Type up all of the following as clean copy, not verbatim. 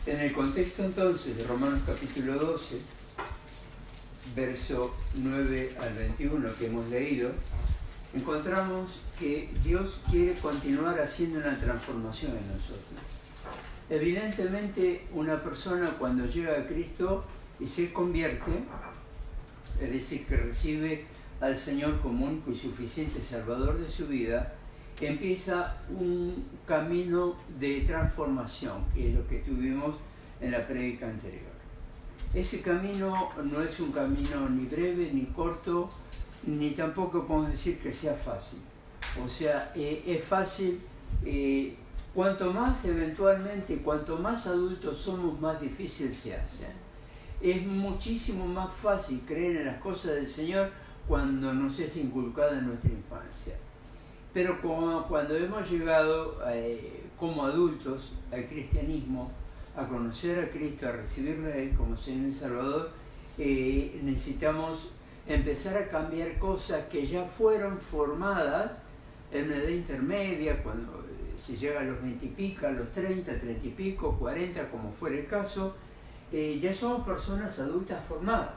En el contexto entonces de Romanos capítulo 12, verso 9 al 21 que hemos leído, encontramos que Dios quiere continuar haciendo una transformación en nosotros. Evidentemente, una persona cuando llega a Cristo y se convierte, es decir, que recibe al Señor como único y suficiente Salvador de su vida, empieza un camino de transformación, que es lo que tuvimos en la prédica anterior. Ese camino no es un camino ni breve, ni corto, ni tampoco podemos decir que sea fácil. O sea, es fácil, cuanto más eventualmente, cuanto más adultos somos, más difícil se hace. Es muchísimo más fácil creer en las cosas del Señor cuando nos es inculcada en nuestra infancia. Pero cuando hemos llegado como adultos al cristianismo, a conocer a Cristo, a recibirlo a Él como Señor y Salvador, necesitamos empezar a cambiar cosas que ya fueron formadas en una edad intermedia, cuando se llega a los 20 y pico, a los 30, 30 y pico, 40, como fuera el caso, ya somos personas adultas formadas.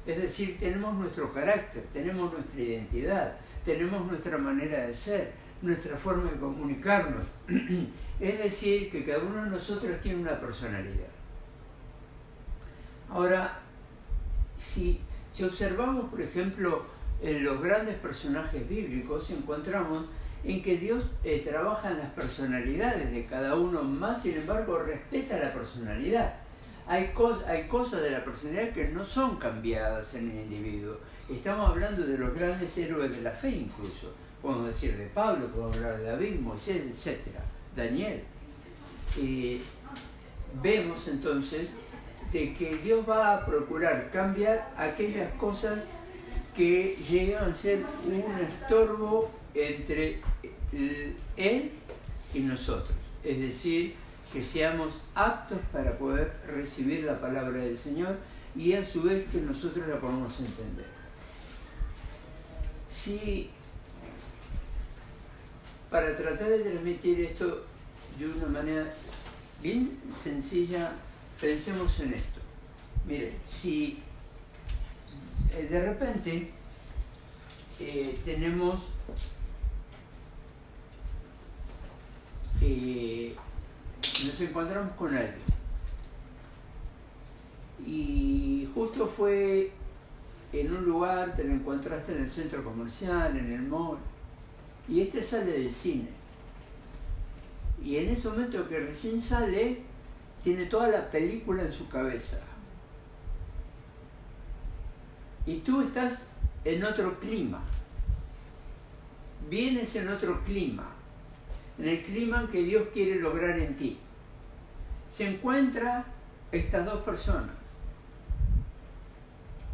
Es decir, tenemos nuestro carácter, tenemos nuestra identidad, tenemos nuestra manera de ser, nuestra forma de comunicarnos. Es decir, que cada uno de nosotros tiene una personalidad. Ahora, si observamos, por ejemplo, en los grandes personajes bíblicos, encontramos en que Dios trabaja en las personalidades de cada uno, más sin embargo respeta la personalidad. Hay cosas de la personalidad que no son cambiadas en el individuo. Estamos hablando de los grandes héroes de la fe incluso. Podemos decir de Pablo, podemos hablar de David, Moisés, etc. Daniel. Vemos entonces de que Dios va a procurar cambiar aquellas cosas que llegan a ser un estorbo entre Él y nosotros. Es decir, que seamos aptos para poder recibir la palabra del Señor y a su vez que nosotros la podamos entender. Si para tratar de transmitir esto de una manera bien sencilla, pensemos en esto. Miren, si de repente nos encontramos con alguien y justo fue en un lugar, te lo encontraste en el centro comercial, en el mall, y este sale del cine y en ese momento que recién sale tiene toda la película en su cabeza y tú estás en otro clima, vienes en otro clima, en el clima que Dios quiere lograr en ti. Se encuentran estas dos personas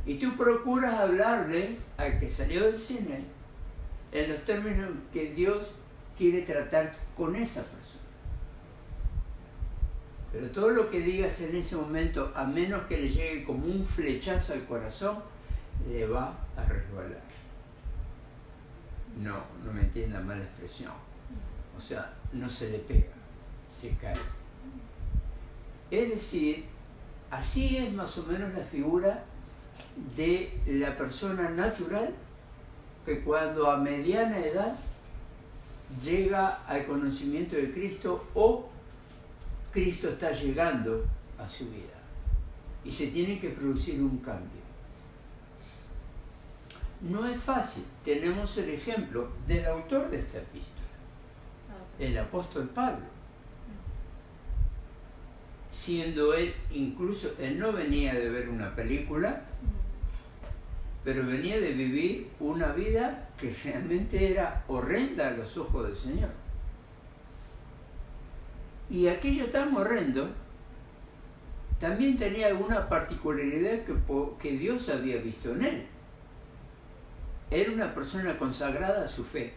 y tú procuras hablarle al que salió del cine en los términos que Dios quiere tratar con esa persona. Pero todo lo que digas en ese momento, a menos que le llegue como un flechazo al corazón, le va a resbalar. No me entiendan mala expresión. O sea, no se le pega, se cae. Es decir, así es más o menos la figura de la persona natural que cuando a mediana edad llega al conocimiento de Cristo o Cristo está llegando a su vida y se tiene que producir un cambio. No es fácil. Tenemos el ejemplo del autor de esta epístola, el apóstol Pablo. Siendo él, incluso, él no venía de ver una película, pero venía de vivir una vida que realmente era horrenda a los ojos del Señor. Y aquello tan horrendo también tenía alguna particularidad que Dios había visto en él. Era una persona consagrada a su fe.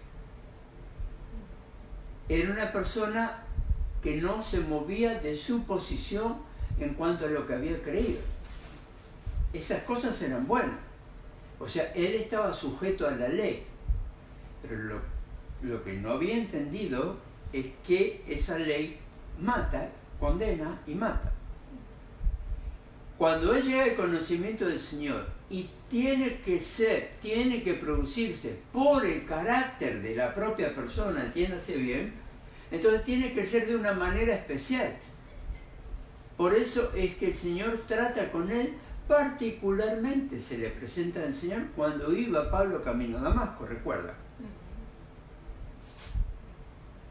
Era una persona que no se movía de su posición en cuanto a lo que había creído. Esas cosas eran buenas. O sea, él estaba sujeto a la ley. Pero lo que no había entendido es que esa ley mata condena y mata. Cuando él llega al conocimiento del Señor y tiene que producirse por el carácter de la propia persona, entiéndase bien, entonces tiene que ser de una manera especial. Por eso es que el Señor trata con él particularmente, se le presenta al Señor cuando iba Pablo camino a Damasco, recuerda.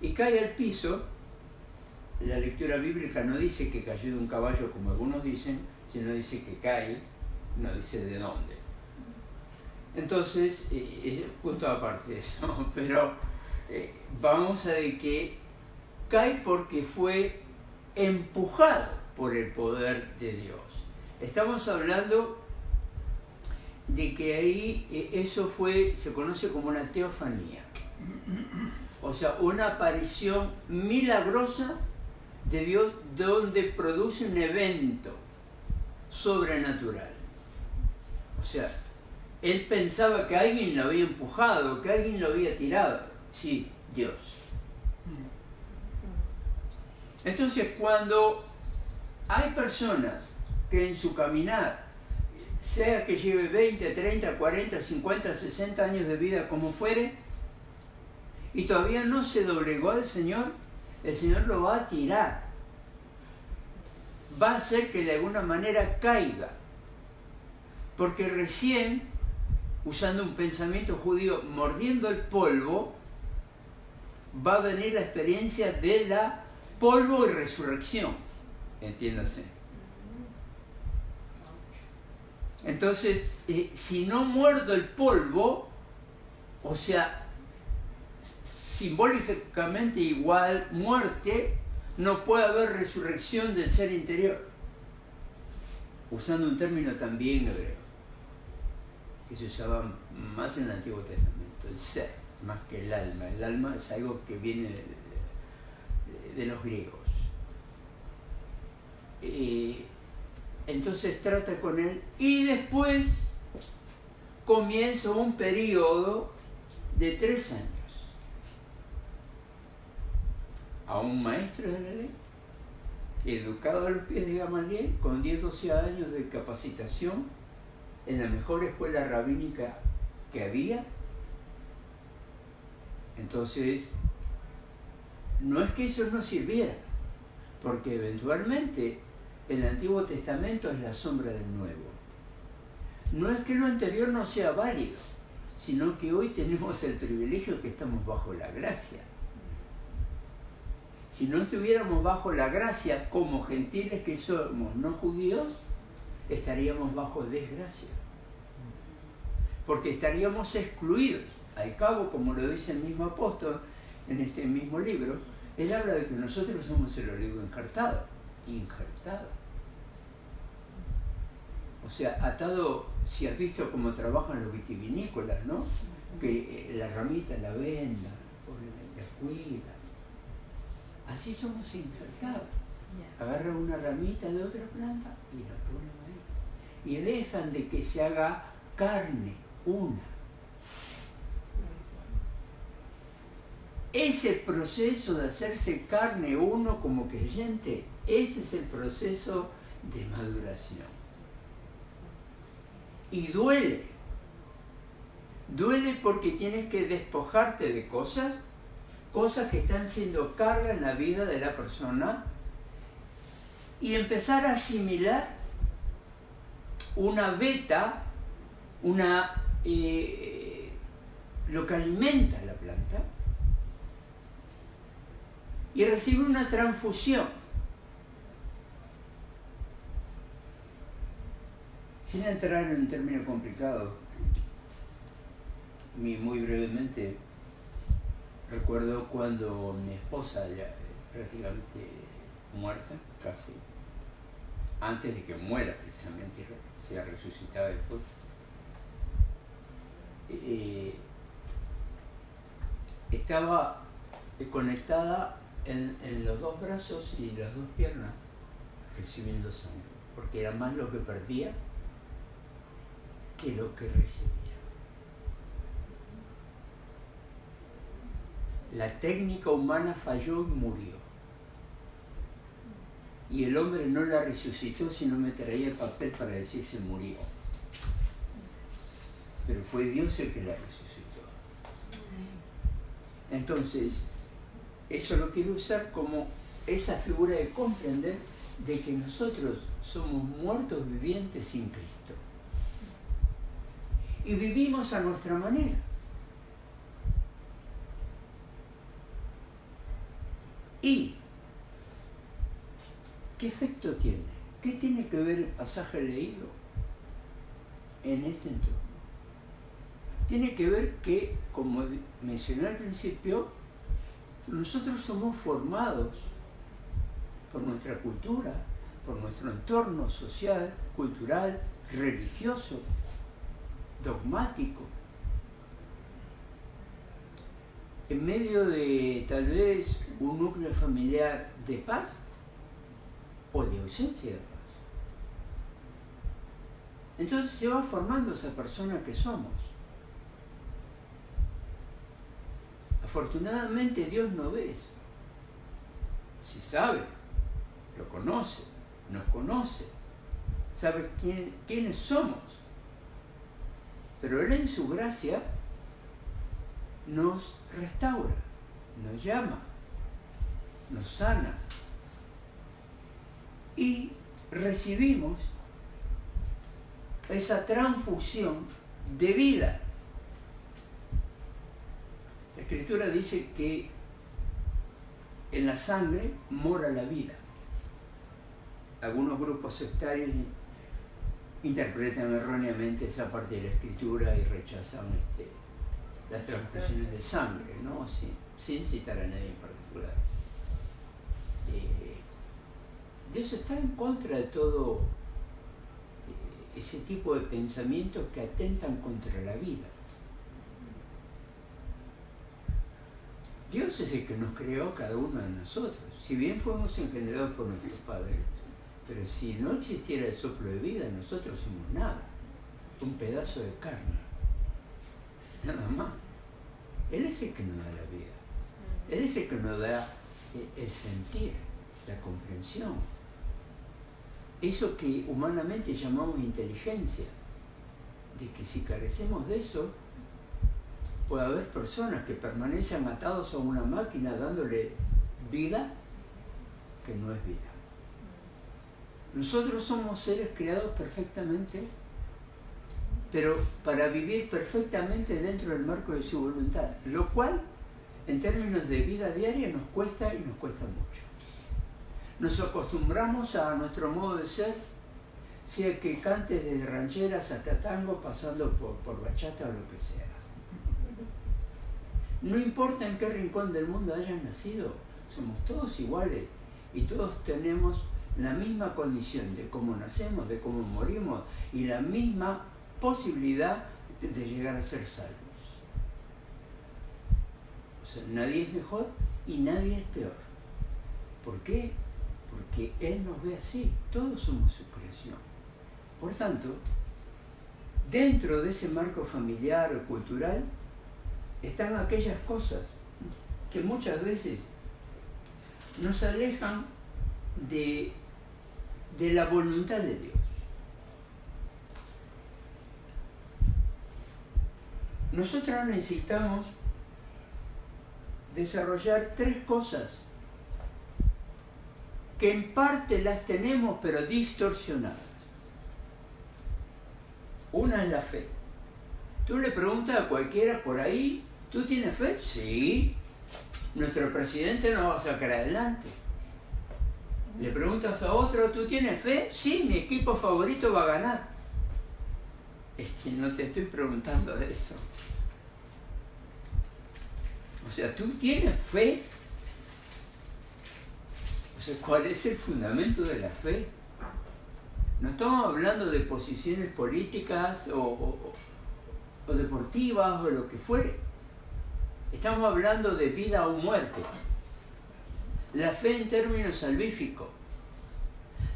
Y cae al piso. La lectura bíblica no dice que cayó de un caballo como algunos dicen, sino dice que cae, no dice de dónde. Entonces, punto aparte de eso, pero vamos a ver que cae porque fue empujado por el poder de Dios. Estamos hablando de que ahí eso se conoce como una teofanía, o sea, una aparición milagrosa de Dios donde produce un evento sobrenatural. O sea, él pensaba que alguien lo había empujado, que alguien lo había tirado. Sí, Dios. Entonces, cuando hay personas que en su caminar, sea que lleve 20, 30, 40, 50, 60 años de vida, como fuere, y todavía no se doblegó al Señor, el Señor lo va a tirar. Va a hacer que de alguna manera caiga. Porque recién, usando un pensamiento judío, mordiendo el polvo, va a venir la experiencia de la polvo y resurrección. Entiéndase. Entonces, si no muerdo el polvo, o sea, simbólicamente igual muerte, no puede haber resurrección del ser interior. Usando un término también hebreo, que se usaba más en el Antiguo Testamento, el ser, más que el alma. El alma es algo que viene de los griegos. Entonces trata con él y después comienza un periodo de 3 años. A un maestro de la ley, educado a los pies de Gamaliel, con 10-12 años de capacitación en la mejor escuela rabínica que había. Entonces, no es que eso no sirviera, porque eventualmente el Antiguo Testamento es la sombra del Nuevo. No es que lo anterior no sea válido, sino que hoy tenemos el privilegio que estamos bajo la gracia. Si no estuviéramos bajo la gracia como gentiles que somos, no judíos, estaríamos bajo desgracia. Porque estaríamos excluidos. Al cabo, como lo dice el mismo apóstol en este mismo libro, él habla de que nosotros somos el olivo injertado. O sea, atado, si has visto cómo trabajan los vitivinícolas, ¿no? Que la ramita la vendan, la cuidan. Así somos injertados. Agarran una ramita de otra planta y la ponen ahí. Y dejan de que se haga carne una. Ese proceso de hacerse carne uno como creyente, ese es el proceso de maduración. Y duele. Duele porque tienes que despojarte de cosas que están siendo carga en la vida de la persona y empezar a asimilar una beta, lo que alimenta la planta, y recibir una transfusión. Sin entrar en un término complicado, muy brevemente, recuerdo cuando mi esposa, ya prácticamente muerta, casi, antes de que muera precisamente, sea resucitada después, estaba conectada en los 2 brazos y las 2 piernas, recibiendo sangre, porque era más lo que perdía que lo que recibía. La técnica humana falló y murió. y el hombre no la resucitó, sino me traía el papel para decir se murió. Pero fue Dios el que la resucitó. Entonces, eso lo quiero usar como esa figura de comprender de que nosotros somos muertos vivientes sin Cristo. Y vivimos a nuestra manera. ¿Y qué efecto tiene? ¿Qué tiene que ver el pasaje leído en este entorno? Tiene que ver que, como mencioné al principio, nosotros somos formados por nuestra cultura, por nuestro entorno social, cultural, religioso, dogmático, en medio de tal vez un núcleo familiar de paz o de ausencia de paz. Entonces se va formando esa persona que somos. Afortunadamente Dios no ve eso. Si sabe, lo conoce, nos conoce, sabe quiénes somos. Pero Él en su gracia nos restaura, nos llama, nos sana y recibimos esa transfusión de vida. La Escritura dice que en la sangre mora la vida. Algunos grupos sectarios interpretan erróneamente esa parte de la Escritura y rechazan las transfusiones de sangre, ¿no? Sin citar a nadie en particular. Dios está en contra de todo ese tipo de pensamientos que atentan contra la vida. Dios es el que nos creó cada uno de nosotros. Si bien fuimos engendrados por nuestros padres, pero si no existiera el soplo de vida, nosotros somos nada, un pedazo de carne, nada más. Él es el que nos da la vida, Él es el que nos da el sentir, la comprensión, eso que humanamente llamamos inteligencia, de que si carecemos de eso, puede haber personas que permanecen atados a una máquina dándole vida que no es vida. Nosotros somos seres creados perfectamente, pero para vivir perfectamente dentro del marco de su voluntad, lo cual en términos de vida diaria nos cuesta y nos cuesta mucho. Nos acostumbramos a nuestro modo de ser, sea que cante desde rancheras hasta tango, pasando por bachata o lo que sea. No importa en qué rincón del mundo hayan nacido, somos todos iguales y todos tenemos la misma condición de cómo nacemos, de cómo morimos y la misma posibilidad de llegar a ser salvos. O sea, nadie es mejor y nadie es peor. ¿Por qué? Porque Él nos ve así, todos somos su creación. Por tanto, dentro de ese marco familiar o cultural están aquellas cosas que muchas veces nos alejan de la voluntad de Dios. Nosotros necesitamos desarrollar 3 cosas que en parte las tenemos pero distorsionadas. Una es la fe. Tú le preguntas a cualquiera por ahí, ¿tú tienes fe? Sí. Nuestro presidente nos va a sacar adelante. Le preguntas a otro, ¿tú tienes fe? Sí, mi equipo favorito va a ganar. Es que no te estoy preguntando de eso. O sea, ¿tú tienes fe? O sea, ¿cuál es el fundamento de la fe? No estamos hablando de posiciones políticas o deportivas o lo que fuere. Estamos hablando de vida o muerte. La fe en términos salvíficos.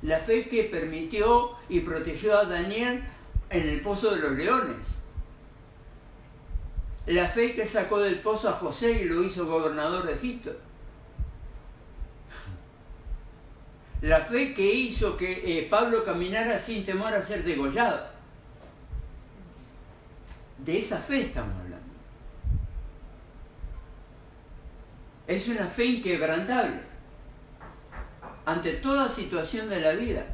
La fe que permitió y protegió a Daniel en el pozo de los leones. La fe que sacó del pozo a José y lo hizo gobernador de Egipto. La fe que hizo que Pablo caminara sin temor a ser degollado. De esa fe estamos hablando. Es una fe inquebrantable ante toda situación de la vida.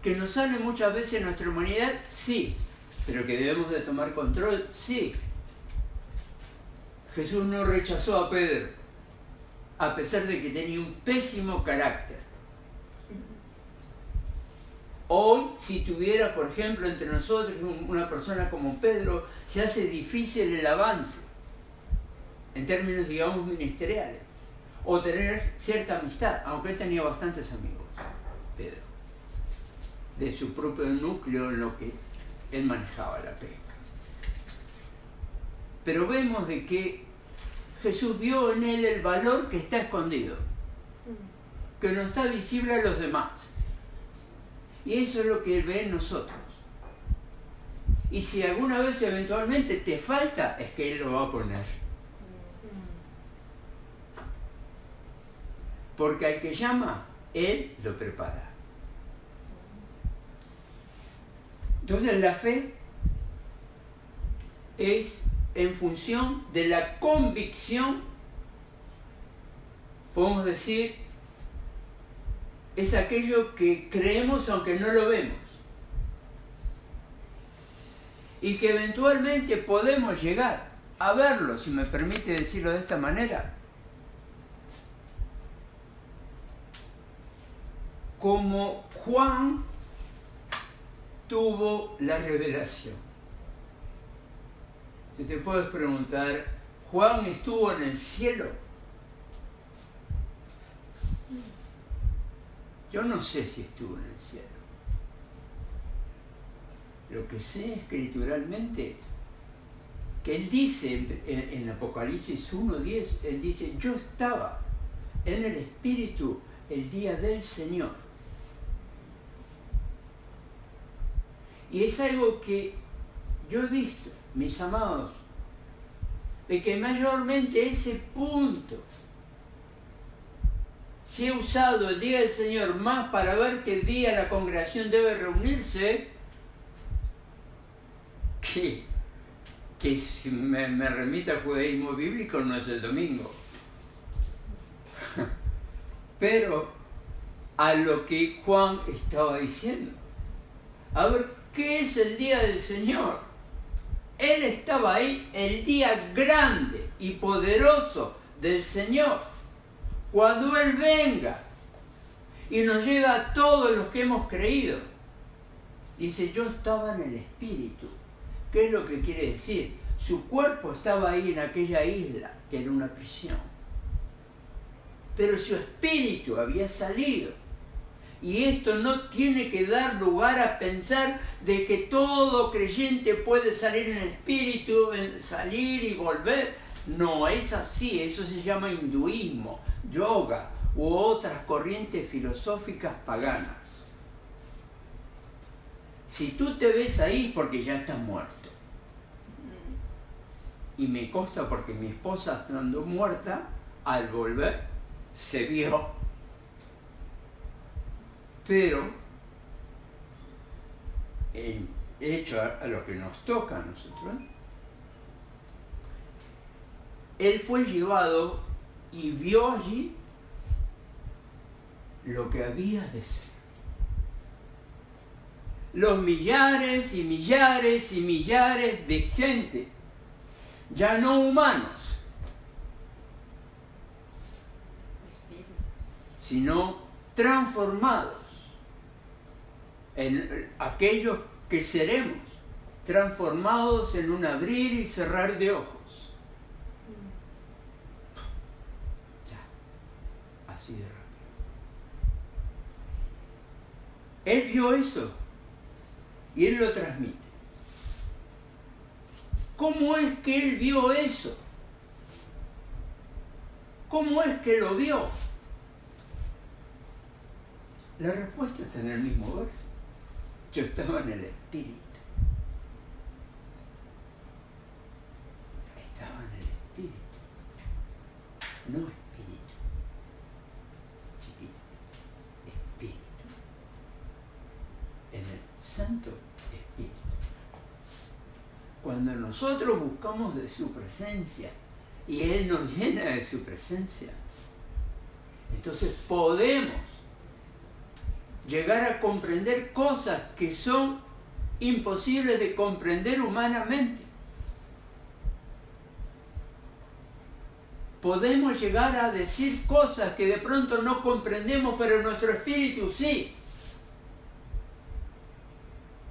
Que nos sale muchas veces en nuestra humanidad, sí, pero que debemos de tomar control, sí. Jesús no rechazó a Pedro, a pesar de que tenía un pésimo carácter. Hoy, si tuviera, por ejemplo, entre nosotros una persona como Pedro, se hace difícil el avance, en términos, digamos, ministeriales, o tener cierta amistad, aunque él tenía bastantes amigos, Pedro, de su propio núcleo en lo que él manejaba la pesca. Pero vemos de que Jesús vio en él el valor que está escondido, que no está visible a los demás. Y eso es lo que él ve en nosotros. Y si alguna vez eventualmente te falta, es que él lo va a poner. Porque al que llama, él lo prepara. Entonces la fe es en función de la convicción, podemos decir, es aquello que creemos aunque no lo vemos. Y que eventualmente podemos llegar a verlo, si me permite decirlo de esta manera, como Juan tuvo la revelación. Si te puedes preguntar, ¿Juan estuvo en el cielo? Yo no sé si estuvo en el cielo. Lo que sé escrituralmente, que él dice en Apocalipsis 1:10, él dice, yo estaba en el Espíritu el día del Señor. Y es algo que yo he visto, mis amados, de que mayormente ese punto se ha usado el día del Señor más para ver qué día la congregación debe reunirse, que si me remito al judaísmo bíblico no es el domingo. Pero a lo que Juan estaba diciendo, a ver, ¿qué es el día del Señor? Él estaba ahí el día grande y poderoso del Señor. Cuando Él venga y nos lleva a todos los que hemos creído. Dice, yo estaba en el Espíritu. ¿Qué es lo que quiere decir? Su cuerpo estaba ahí en aquella isla, que era una prisión. Pero su espíritu había salido. Y esto no tiene que dar lugar a pensar de que todo creyente puede salir en espíritu, salir y volver. No es así, eso se llama hinduismo, yoga u otras corrientes filosóficas paganas. Si tú te ves ahí, porque ya estás muerto. Y me consta porque mi esposa, estando muerta, al volver, se vio. Pero, en hecho a lo que nos toca a nosotros, él fue llevado y vio allí lo que había de ser. Los millares y millares y millares de gente, ya no humanos, sino transformados en aquellos que seremos, transformados en un abrir y cerrar de ojos. Ya, así de rápido. Él vio eso y él lo transmite. ¿Cómo es que él vio eso? ¿Cómo es que lo vio? La respuesta está en el mismo verso. Yo estaba en el Espíritu. Estaba en el Espíritu. No espíritu. Chiquito. Santo Espíritu. Cuando nosotros buscamos de su presencia y Él nos llena de su presencia, entonces podemos llegar a comprender cosas que son imposibles de comprender humanamente. Podemos llegar a decir cosas que de pronto no comprendemos, pero nuestro espíritu sí.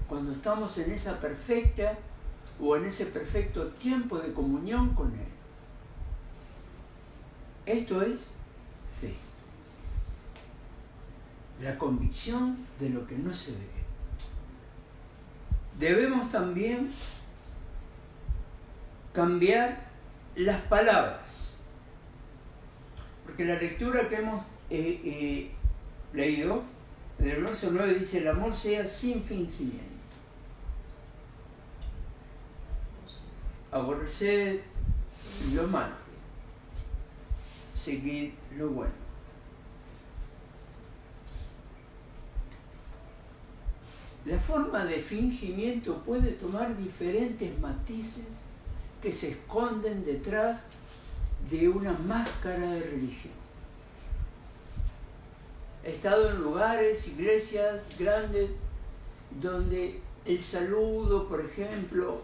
Cuando estamos en esa perfecta o en ese perfecto tiempo de comunión con Él. Esto es fe. La convicción de lo que no se ve. Debemos también cambiar las palabras. Porque la lectura que hemos leído, en el verso 9 dice: el amor sea sin fingimiento. Aborreced lo malo, seguid lo bueno. La forma de fingimiento puede tomar diferentes matices que se esconden detrás de una máscara de religión. He estado en lugares, iglesias grandes, donde el saludo, por ejemplo,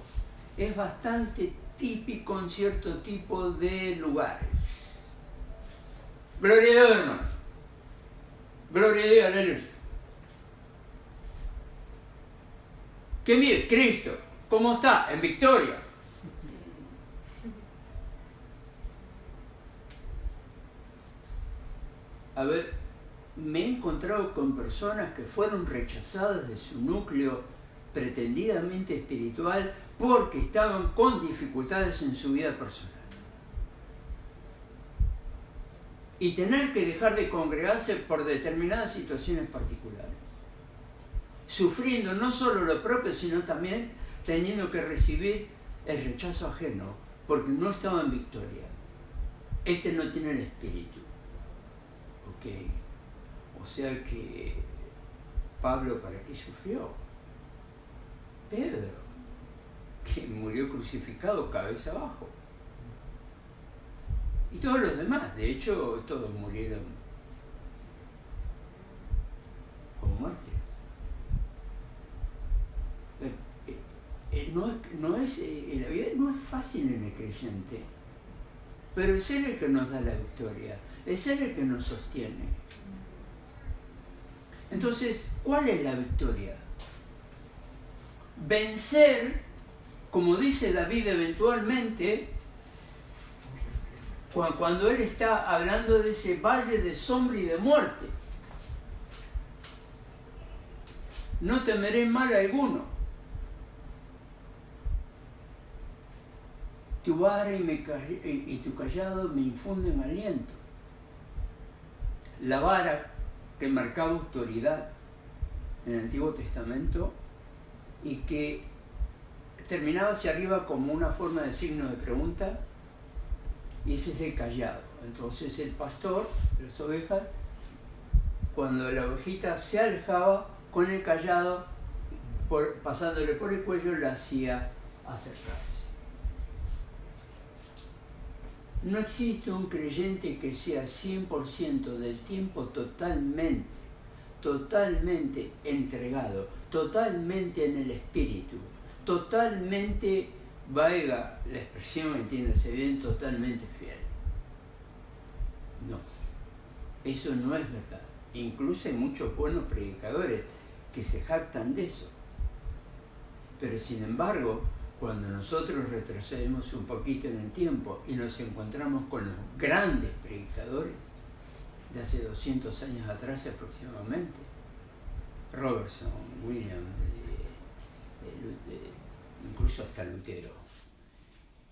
es bastante típico en cierto tipo de lugares. Gloria a Dios, hermano. Gloria a Dios, aleluya. ¿Qué mide? Cristo. ¿Cómo está? En victoria. A ver, me he encontrado con personas que fueron rechazadas de su núcleo pretendidamente espiritual porque estaban con dificultades en su vida personal. Y tener que dejar de congregarse por determinadas situaciones particulares. Sufriendo no solo lo propio, sino también teniendo que recibir el rechazo ajeno, porque no estaba en victoria. Este no tiene el espíritu. Ok. O sea que Pablo, ¿para qué sufrió? Pedro, que murió crucificado cabeza abajo. Y todos los demás, de hecho, todos murieron como mártires. La vida no es fácil en el creyente, pero es Él el que nos da la victoria, es Él el que nos sostiene. Entonces, ¿cuál es la victoria? Vencer, como dice David eventualmente, cuando él está hablando de ese valle de sombra y de muerte. No temeré mal alguno. Tu vara y tu callado me infunden aliento. La vara que marcaba autoridad en el Antiguo Testamento y que terminaba hacia arriba como una forma de signo de pregunta, y ese es el callado. Entonces el pastor de las ovejas, cuando la ovejita se alejaba con el callado, pasándole por el cuello, la hacía acercarse. No existe un creyente que sea 100% del tiempo totalmente entregado, totalmente en el espíritu, totalmente, valga la expresión, entiéndase bien, totalmente fiel. No, eso no es verdad. Incluso hay muchos buenos predicadores que se jactan de eso. Pero sin embargo, cuando nosotros retrocedemos un poquito en el tiempo y nos encontramos con los grandes predicadores de hace 200 años atrás aproximadamente, Robertson, William, incluso hasta Lutero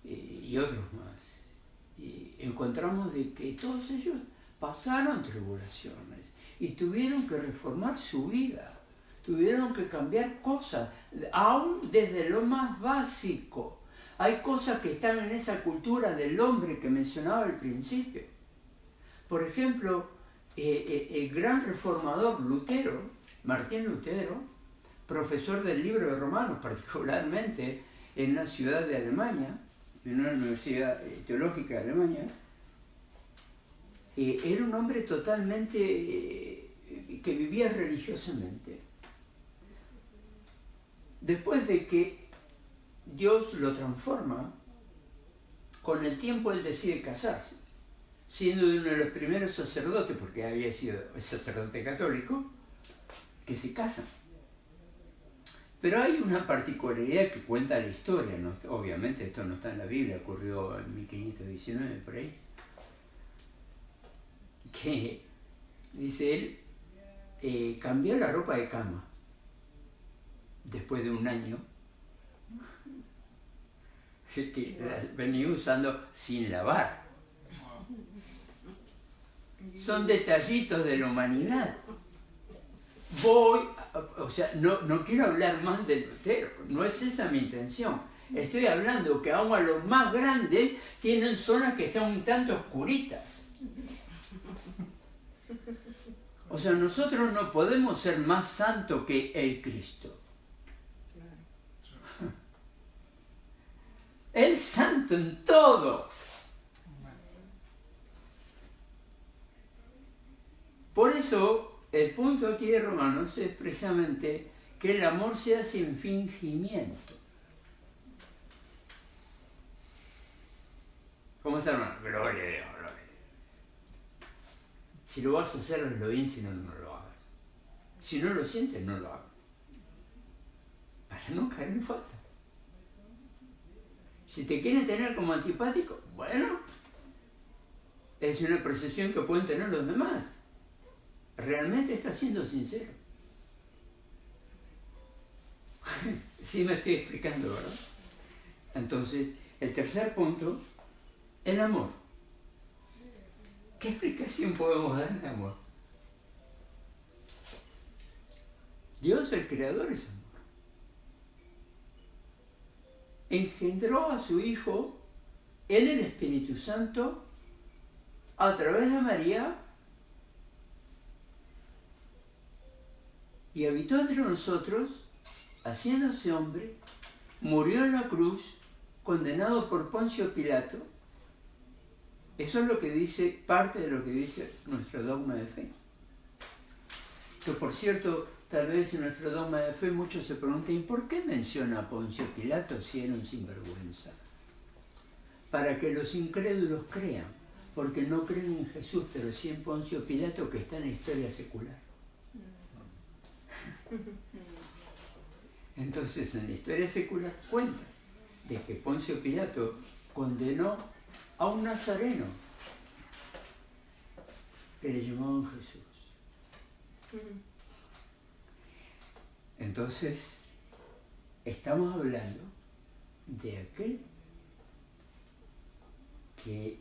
y otros más, y encontramos de que todos ellos pasaron tribulaciones y tuvieron que reformar su vida, tuvieron que cambiar cosas, aún desde lo más básico. Hay cosas que están en esa cultura del hombre que mencionaba al principio. Por ejemplo, el gran reformador Lutero, Martín Lutero, profesor del libro de Romanos, particularmente en una ciudad de Alemania, en una universidad teológica de Alemania. Era un hombre totalmente que vivía religiosamente. Después de que Dios lo transforma, con el tiempo él decide casarse, siendo uno de los primeros sacerdotes, porque había sido sacerdote católico, que se casan. Pero hay una particularidad que cuenta la historia, ¿no? Obviamente esto no está en la Biblia, ocurrió en 1519 por ahí, que dice él, cambió la ropa de cama después de un año, que la venía usando sin lavar. Son detallitos de la humanidad. No quiero hablar más del Lutero, no es esa mi intención. Estoy hablando que aún a los más grandes tienen zonas que están un tanto oscuritas. O sea, nosotros no podemos ser más santos que el Cristo. Él es santo en todo. Por eso, el punto aquí de Romanos es precisamente que el amor sea sin fingimiento. ¿Cómo está, hermano? Gloria a Dios, gloria a Dios. Si lo vas a hacer, hazlo bien, si no, no lo hagas. Si no lo sientes, no lo hagas. Para no caer en falta. Si te quieren tener como antipático, bueno, es una percepción que pueden tener los demás. Realmente está siendo sincero. Sí me estoy explicando, ¿verdad? Entonces, el tercer punto, el amor. ¿Qué explicación podemos dar de amor? Dios, el Creador, es amor. Engendró a su Hijo en el Espíritu Santo a través de María y habitó entre nosotros, haciéndose hombre, murió en la cruz, condenado por Poncio Pilato. Eso es lo que dice, parte de lo que dice nuestro dogma de fe. Que por cierto, tal vez en nuestro dogma de fe muchos se preguntan, ¿y por qué menciona a Poncio Pilato si era un sinvergüenza? Para que los incrédulos crean, porque no creen en Jesús, pero sí en Poncio Pilato, que está en la historia secular. Entonces, en la historia secular cuenta de que Poncio Pilato condenó a un nazareno que le llamaban Jesús. Entonces, estamos hablando de aquel que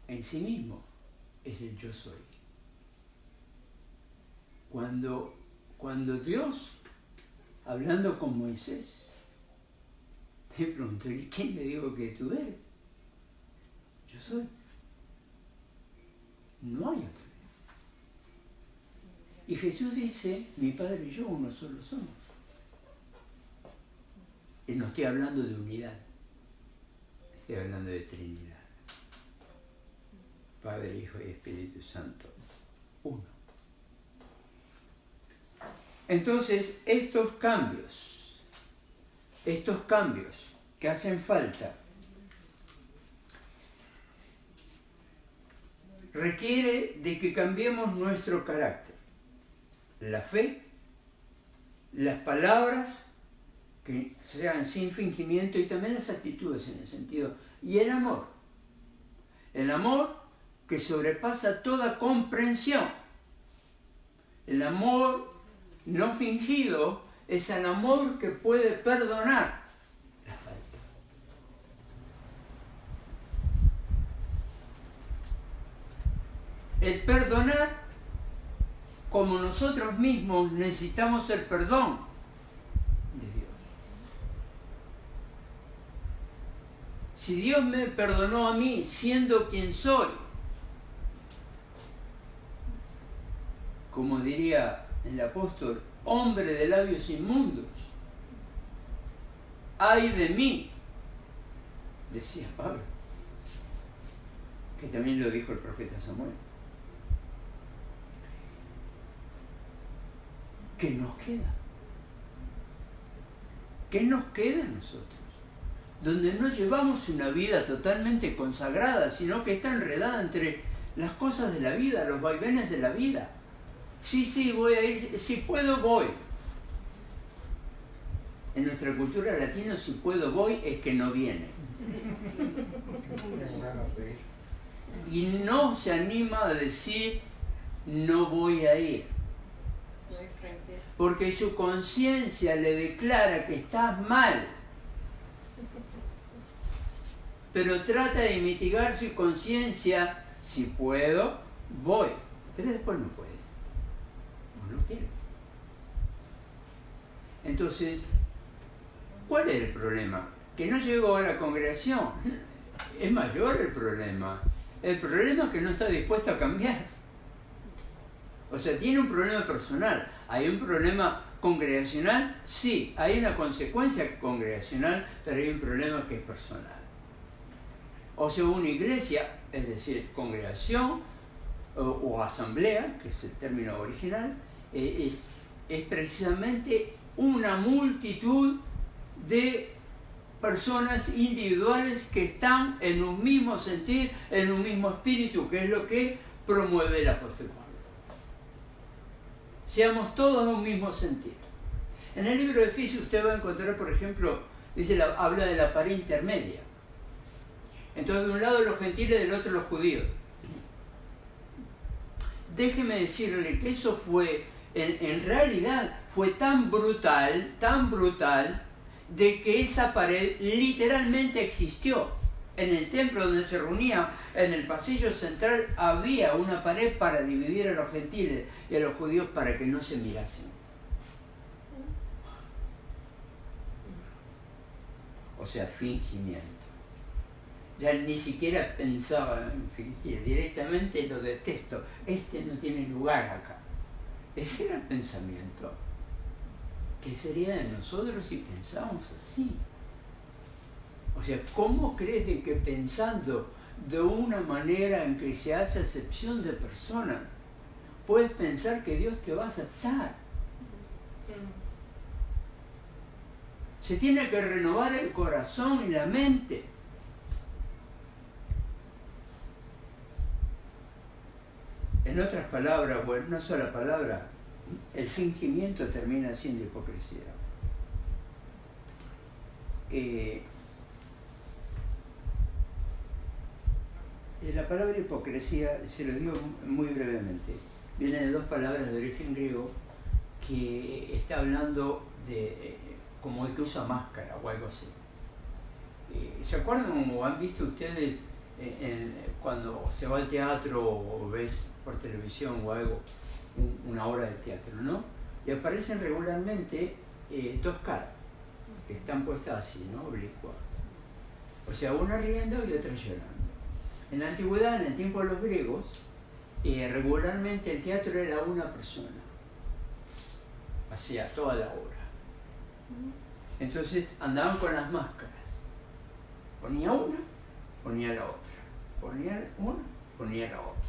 en sí mismo es el yo soy. Cuando Dios, hablando con Moisés, le preguntó, ¿y quién le digo que tú eres? Yo soy. No hay otro. Y Jesús dice, mi Padre y yo uno solo somos. Y no estoy hablando de unidad, estoy hablando de Trinidad. Padre, Hijo y Espíritu Santo, uno. Entonces, estos cambios que hacen falta, requiere de que cambiemos nuestro carácter. La fe, las palabras, que sean sin fingimiento, y también las actitudes en el sentido, y el amor. El amor que sobrepasa toda comprensión. El amor no fingido es el amor que puede perdonar la falta. El perdonar como nosotros mismos necesitamos el perdón de Dios. Si Dios me perdonó a mí siendo quien soy, como diría el apóstol, hombre de labios inmundos, ¡ay de mí!, decía Pablo, que también lo dijo el profeta Samuel. ¿Qué nos queda? ¿Qué nos queda a nosotros? Donde no llevamos una vida totalmente consagrada, sino que está enredada entre las cosas de la vida, los vaivenes de la vida. Sí, voy a ir, si puedo, voy. En nuestra cultura latina, si puedo, voy, es que no viene. Y no se anima a decir, no voy a ir. Porque su conciencia le declara que estás mal. Pero trata de mitigar su conciencia, si puedo, voy. Pero después no puede. O no quiere. Entonces, ¿cuál es el problema? Que no llegó a la congregación. Es mayor el problema. El problema es que no está dispuesto a cambiar. O sea, tiene un problema personal. ¿Hay un problema congregacional? Sí, hay una consecuencia congregacional, pero hay un problema que es personal. O sea, una iglesia, es decir, congregación o asamblea, que es el término original, es precisamente una multitud de personas individuales que están en un mismo sentir, en un mismo espíritu, que es lo que promueve el apóstol Pablo. Seamos todos de un mismo sentir. En el libro de Efesios usted va a encontrar, por ejemplo, habla de la pared intermedia. Entonces, de un lado los gentiles, del otro los judíos. Déjeme decirle que eso fue, en realidad, fue tan brutal, de que esa pared literalmente existió. En el templo donde se reunía, en el pasillo central, había una pared para dividir a los gentiles y a los judíos para que no se mirasen. O sea, fingimiento. Ya ni siquiera pensaba en fingir, directamente lo detesto. Este no tiene lugar acá. Ese era el pensamiento. ¿Qué sería de nosotros si pensamos así? O sea, ¿cómo crees de que pensando de una manera en que se hace acepción de personas, puedes pensar que Dios te va a aceptar? Se tiene que renovar el corazón y la mente. En otras palabras, bueno, una sola palabra, el fingimiento termina siendo hipocresía. La palabra hipocresía, se lo digo muy brevemente, viene de dos palabras de origen griego que está hablando de como el que usa máscara o algo así. ¿Se acuerdan o han visto ustedes cuando se va al teatro o ves por televisión o algo una obra de teatro, ¿no? Y aparecen regularmente dos caras que están puestas así, ¿no? Oblicuas. O sea, una riendo y otra llorando. En la antigüedad, en el tiempo de los griegos, regularmente el teatro era una persona, hacía toda la obra. Entonces andaban con las máscaras. Ponía una, ponía la otra. Ponía una, ponía la otra.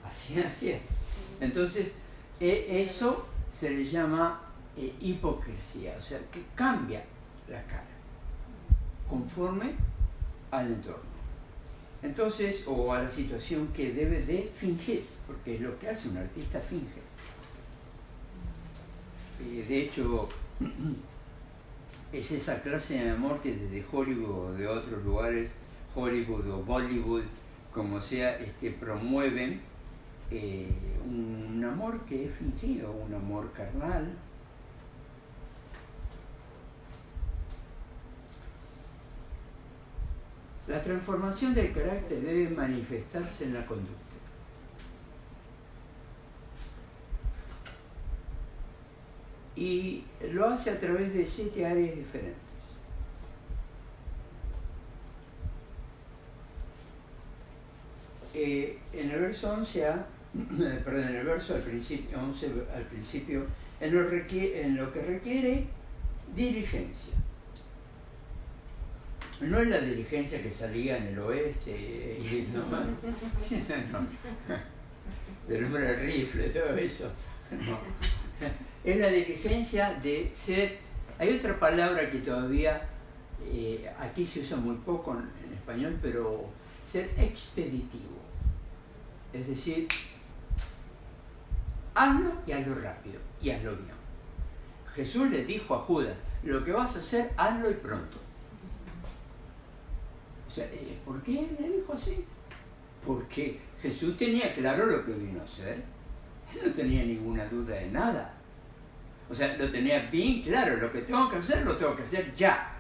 Así. Entonces, eso se le llama hipocresía, o sea, que cambia la cara conforme al entorno. Entonces, o a la situación que debe de fingir, porque es lo que hace un artista, finge. De hecho, es esa clase de amor que desde Hollywood o de otros lugares, Hollywood o Bollywood, como sea, promueven un amor que es fingido, un amor carnal. La transformación del carácter debe manifestarse en la conducta. Y lo hace a través de 7 áreas diferentes. En el verso 11a perdón, el verso al principio, 11 al principio, en lo que requiere diligencia. No es la diligencia que salía en el oeste, y no, del hombre del rifle, todo eso. No. Es la diligencia de ser. Hay otra palabra que todavía aquí se usa muy poco en español, pero ser expeditivo. Es decir, hazlo y hazlo rápido y hazlo bien. Jesús le dijo a Judas, lo que vas a hacer, hazlo y pronto. O sea, ¿por qué le dijo así? Porque Jesús tenía claro lo que vino a hacer. Él no tenía ninguna duda de nada. O sea, lo tenía bien claro. Lo que tengo que hacer, lo tengo que hacer ya.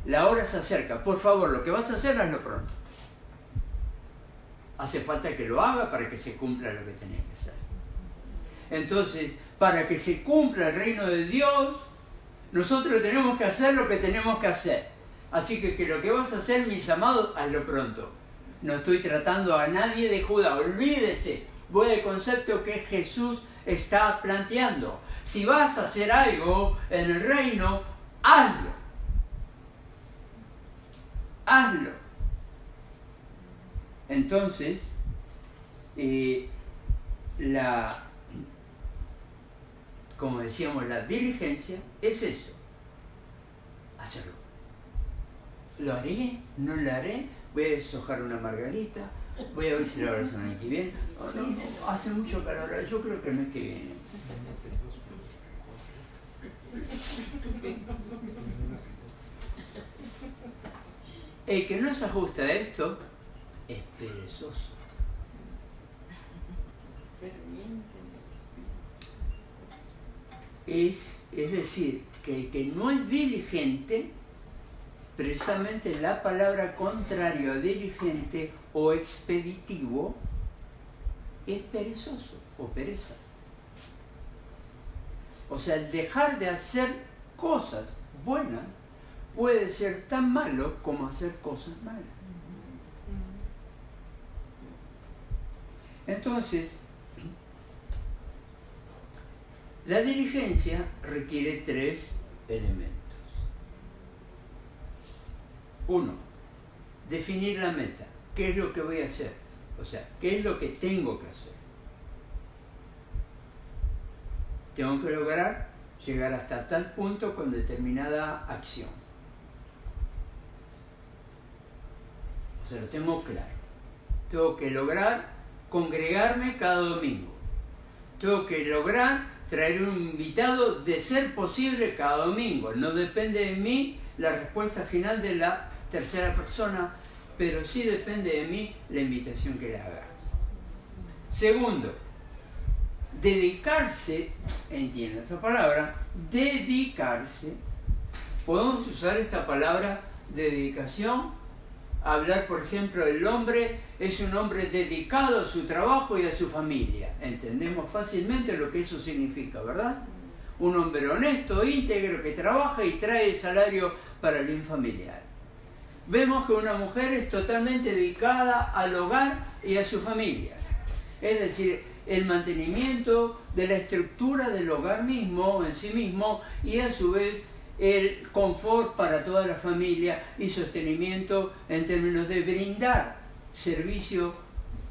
La hora se acerca. Por favor, lo que vas a hacer, hazlo pronto. Hace falta que lo haga para que se cumpla lo que tenía que hacer. Entonces, para que se cumpla el reino de Dios, nosotros tenemos que hacer lo que tenemos que hacer. Así que lo que vas a hacer, mis amados, hazlo pronto. No estoy tratando a nadie de Judá. Olvídese. Voy al concepto que Jesús está planteando. Si vas a hacer algo en el reino, hazlo. Hazlo. Entonces, como decíamos, la diligencia es eso. Hacerlo. ¿Lo haré? ¿No lo haré? Voy a deshojar una margarita. Voy a ver si la semana que viene. Oh, no, hace mucho calor. Yo creo que el mes que viene. El que no se ajusta a esto es perezoso. Es decir, que el que no es diligente, precisamente la palabra contraria a diligente o expeditivo es perezoso o pereza. O sea, el dejar de hacer cosas buenas puede ser tan malo como hacer cosas malas. Entonces, la diligencia requiere 3 elementos. 1. Definir la meta. ¿Qué es lo que voy a hacer? O sea, ¿qué es lo que tengo que hacer? Tengo que lograr llegar hasta tal punto con determinada acción. O sea, lo tengo claro. Tengo que lograr congregarme cada domingo. Tengo que lograr traer un invitado de ser posible cada domingo. No depende de mí la respuesta final de la tercera persona, pero sí depende de mí la invitación que le haga. Segundo, dedicarse, entiendo esta palabra, dedicarse. Podemos usar esta palabra de dedicación, hablar, por ejemplo, el hombre es un hombre dedicado a su trabajo y a su familia. Entendemos fácilmente lo que eso significa, ¿verdad? Un hombre honesto, íntegro, que trabaja y trae salario para el bien familiar. Vemos que una mujer es totalmente dedicada al hogar y a su familia. Es decir, el mantenimiento de la estructura del hogar mismo, en sí mismo, y a su vez el confort para toda la familia y sostenimiento en términos de brindar servicio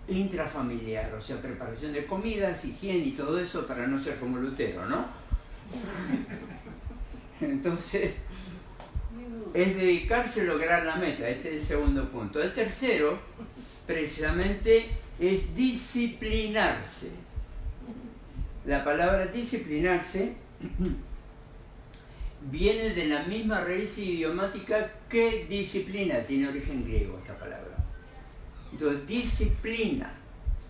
intrafamiliar, o sea, preparación de comidas, higiene y todo eso para no ser como Lutero, ¿no? Entonces, es dedicarse a lograr la meta. Este es el segundo punto. El tercero, precisamente, es disciplinarse. La palabra disciplinarse viene de la misma raíz idiomática que disciplina, tiene origen griego esta palabra. Entonces, disciplina.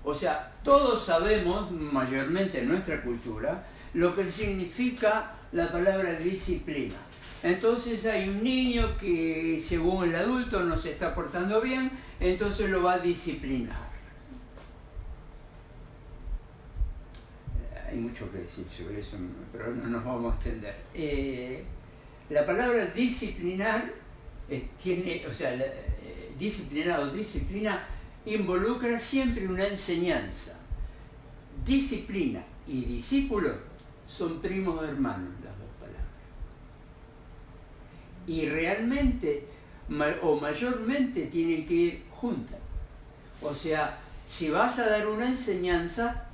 O sea, todos sabemos, mayormente en nuestra cultura, lo que significa la palabra disciplina. Entonces hay un niño que según el adulto no se está portando bien, entonces lo va a disciplinar. Hay mucho que decir sobre eso, pero no nos vamos a extender. La palabra disciplinar disciplinar o disciplina involucra siempre una enseñanza. disciplina y discípulo son primos hermanos, las dos palabras. Y realmente, o mayormente, tienen que ir juntas. O sea, si vas a dar una enseñanza,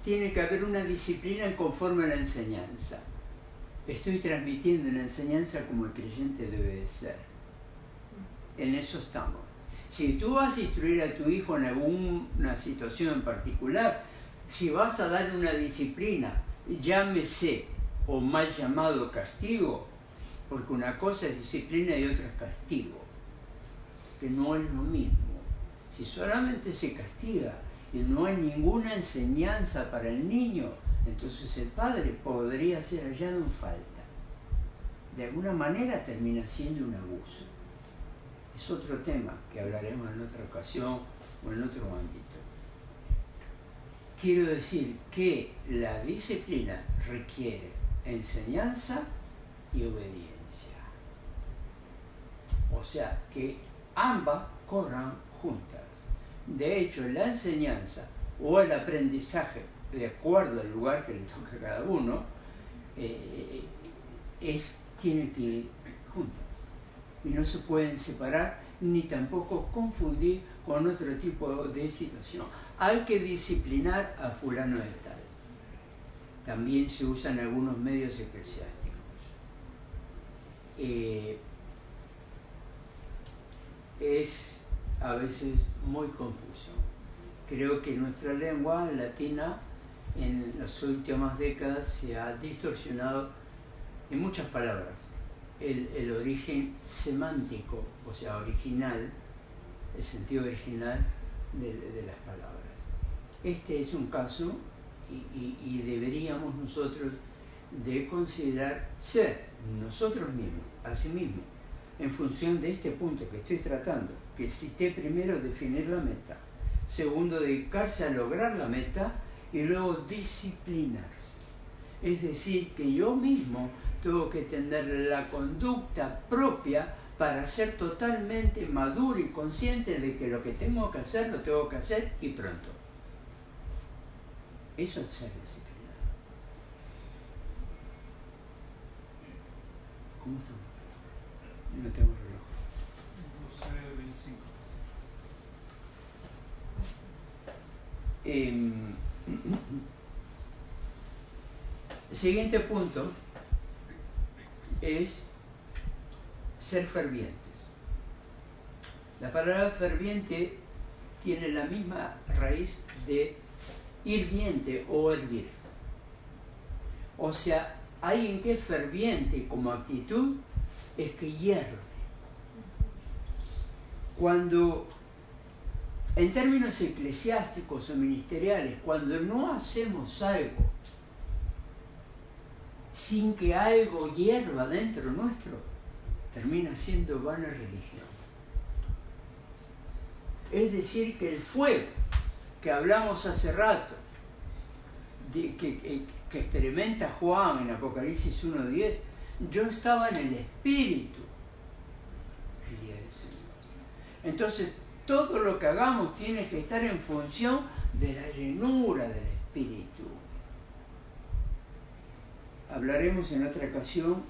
tiene que haber una disciplina conforme a la enseñanza. Estoy transmitiendo una enseñanza como el creyente debe de ser. En eso estamos. Si tú vas a instruir a tu hijo en alguna situación en particular, si vas a dar una disciplina, llámese o mal llamado castigo, porque una cosa es disciplina y otra es castigo, que no es lo mismo. Si solamente se castiga y no hay ninguna enseñanza para el niño, entonces el padre podría ser hallado en falta. De alguna manera termina siendo un abuso. Es otro tema que hablaremos en otra ocasión o en otro ámbito. Quiero decir que la disciplina requiere enseñanza y obediencia. O sea, que ambas corran juntas. De hecho, la enseñanza o el aprendizaje, de acuerdo al lugar que le toca a cada uno, tiene que ir juntas. Y no se pueden separar ni tampoco confundir con otro tipo de situación. Hay que disciplinar a fulano de tal. También se usan algunos medios eclesiásticos. Es a veces muy confuso. Creo que nuestra lengua latina en las últimas décadas se ha distorsionado en muchas palabras. El origen semántico, o sea, original, el sentido original de las palabras. Este es un caso y deberíamos nosotros de considerar ser nosotros mismos, asimismo, en función de este punto que estoy tratando, que cité primero, definir la meta, segundo, dedicarse a lograr la meta y luego disciplinarse. Es decir, que yo mismo tengo que tener la conducta propia para ser totalmente maduro y consciente de que lo que tengo que hacer, lo tengo que hacer y pronto. Eso es ser disciplinado. ¿Cómo estamos? No tengo reloj. 12:25. El siguiente punto es ser fervientes. La palabra ferviente tiene la misma raíz de hirviente o hervir. O sea, alguien que es ferviente como actitud es que hierve. Cuando, en términos eclesiásticos o ministeriales, cuando no hacemos algo sin que algo hierva dentro nuestro, termina siendo vana religión. Es decir, que el fuego que hablamos hace rato, que experimenta Juan en Apocalipsis 1:10, yo estaba en el Espíritu el día del Señor. Entonces, todo lo que hagamos tiene que estar en función de la llenura del Espíritu. Hablaremos en otra ocasión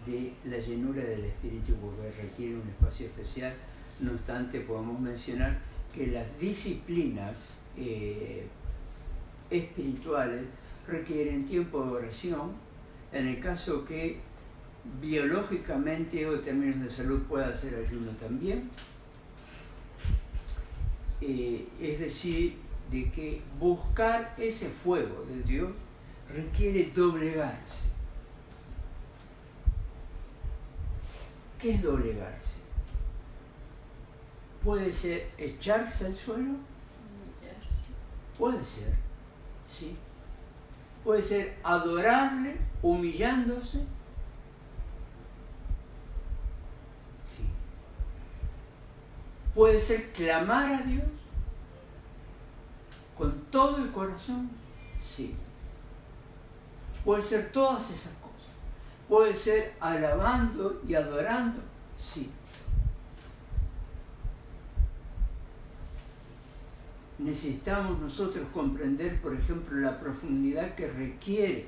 de la llenura del Espíritu porque requiere un espacio especial. No obstante, podemos mencionar que las disciplinas espirituales requieren tiempo de oración, en el caso que biológicamente o en términos de salud pueda hacer ayuno también. Es decir, de que buscar ese fuego de Dios requiere doblegarse. ¿Qué es doblegarse? Puede ser echarse al suelo, puede ser, sí. Puede ser adorarle, humillándose, sí. Puede ser clamar a Dios con todo el corazón, sí. Puede ser todas esas cosas. Puede ser alabando y adorando, sí. necesitamos nosotros comprender, por ejemplo, la profundidad que requiere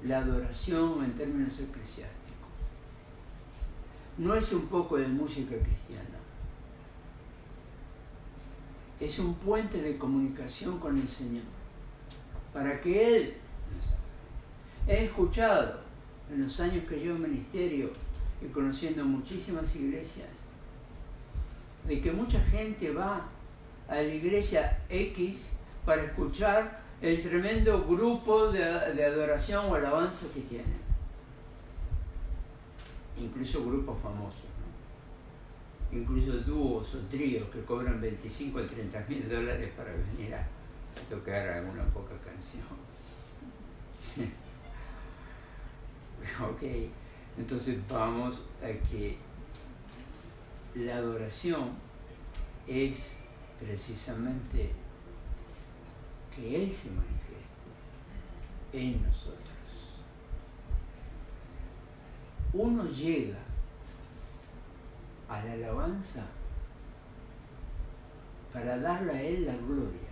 la adoración en términos eclesiásticos. No es un poco de música cristiana, es un puente de comunicación con el Señor, para que Él nos hable. He escuchado en los años que llevo en ministerio y conociendo muchísimas iglesias, de que mucha gente va a la iglesia X para escuchar el tremendo grupo de adoración o alabanza que tienen. Incluso grupos famosos, ¿no? Incluso dúos o tríos que cobran 25 o 30 mil dólares para venir a tocar alguna poca canción. Ok, entonces vamos a que la adoración es precisamente que Él se manifieste en nosotros. Uno llega a la alabanza para darle a Él la gloria,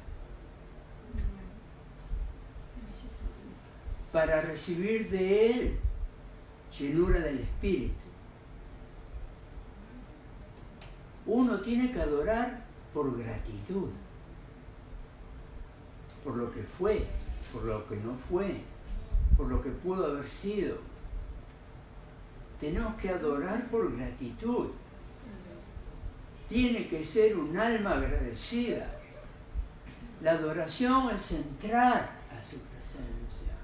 para recibir de Él llenura del Espíritu. Uno tiene que adorar por gratitud, por lo que fue, por lo que no fue, por lo que pudo haber sido. Tenemos que adorar por gratitud. Tiene que ser un alma agradecida. La adoración es entrar a su presencia.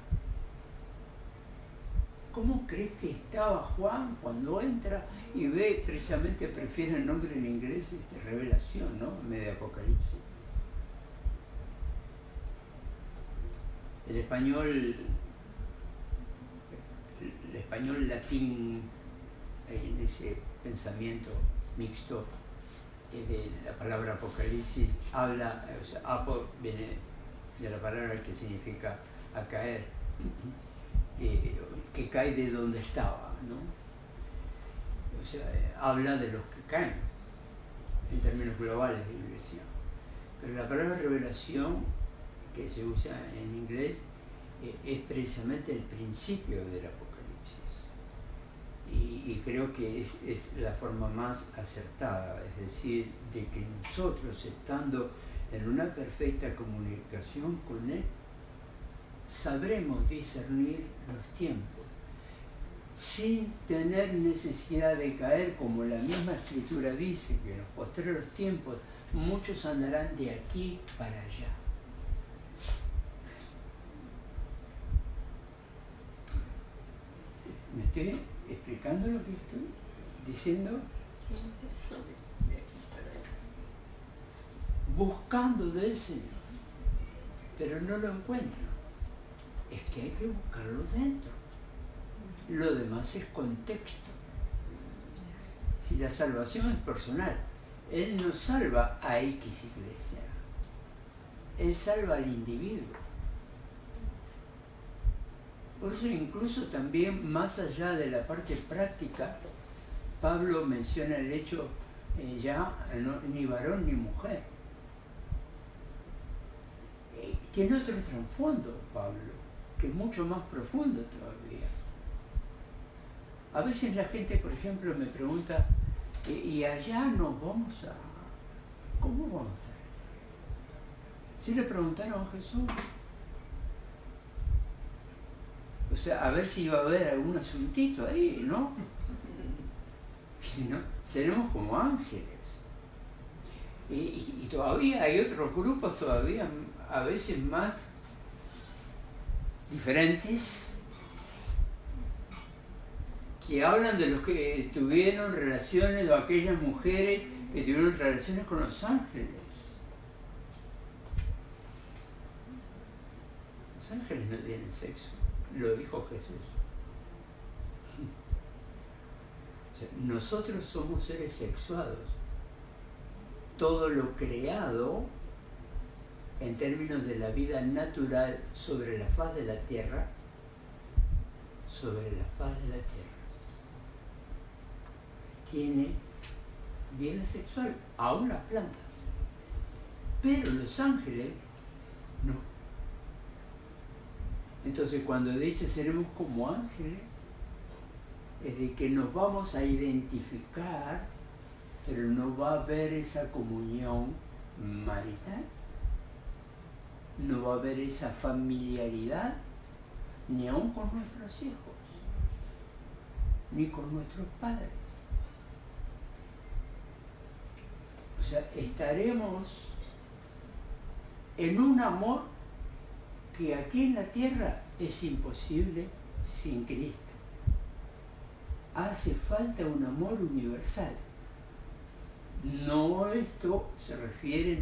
¿Cómo crees que estaba Juan cuando entra y ve, precisamente prefiere el nombre en inglés, revelación, ¿no? En vez de Apocalipsis. El español latín, en ese pensamiento mixto de la palabra Apocalipsis, habla, o sea, apo viene de la palabra que significa a caer, que cae de donde estaba, ¿no? O sea, habla de los que caen, en términos globales de iglesia. Pero la palabra revelación, que se usa en inglés, es precisamente el principio del Apocalipsis. Y creo que es la forma más acertada, es decir, de que nosotros, estando en una perfecta comunicación con Él, sabremos discernir los tiempos, sin tener necesidad de caer, como la misma Escritura dice, que en los postreros tiempos muchos andarán de aquí para allá. ¿Me estoy explicando lo que estoy diciendo? Buscando del Señor, pero no lo encuentro. Es que hay que buscarlo dentro. Lo demás es contexto. Si la salvación es personal, Él no salva a X iglesia. Él salva al individuo. Por eso incluso también, más allá de la parte práctica, Pablo menciona el hecho ya no, ni varón ni mujer. Tiene otro trasfondo, Pablo, que es mucho más profundo todavía. A veces la gente, por ejemplo, me pregunta, ¿y allá nos vamos a...? ¿Cómo vamos a estar? ¿Sí le preguntaron a Jesús? O sea, a ver si iba a haber algún asuntito ahí, ¿no? Si no, seremos como ángeles. Y todavía hay otros grupos todavía a veces más diferentes que hablan de los que tuvieron relaciones, o aquellas mujeres que tuvieron relaciones con los ángeles. Los ángeles no tienen sexo, lo dijo Jesús. O sea, nosotros somos seres sexuados. Todo lo creado en términos de la vida natural sobre la faz de la tierra, tiene vida sexual, aún las plantas. pero los ángeles no. Entonces cuando dice seremos como ángeles, es de que nos vamos a identificar, pero no va a haber esa comunión marital, no va a haber esa familiaridad, ni aun con nuestros hijos, ni con nuestros padres. O sea, estaremos en un amor que aquí en la tierra es imposible sin Cristo. Hace falta un amor universal. No, esto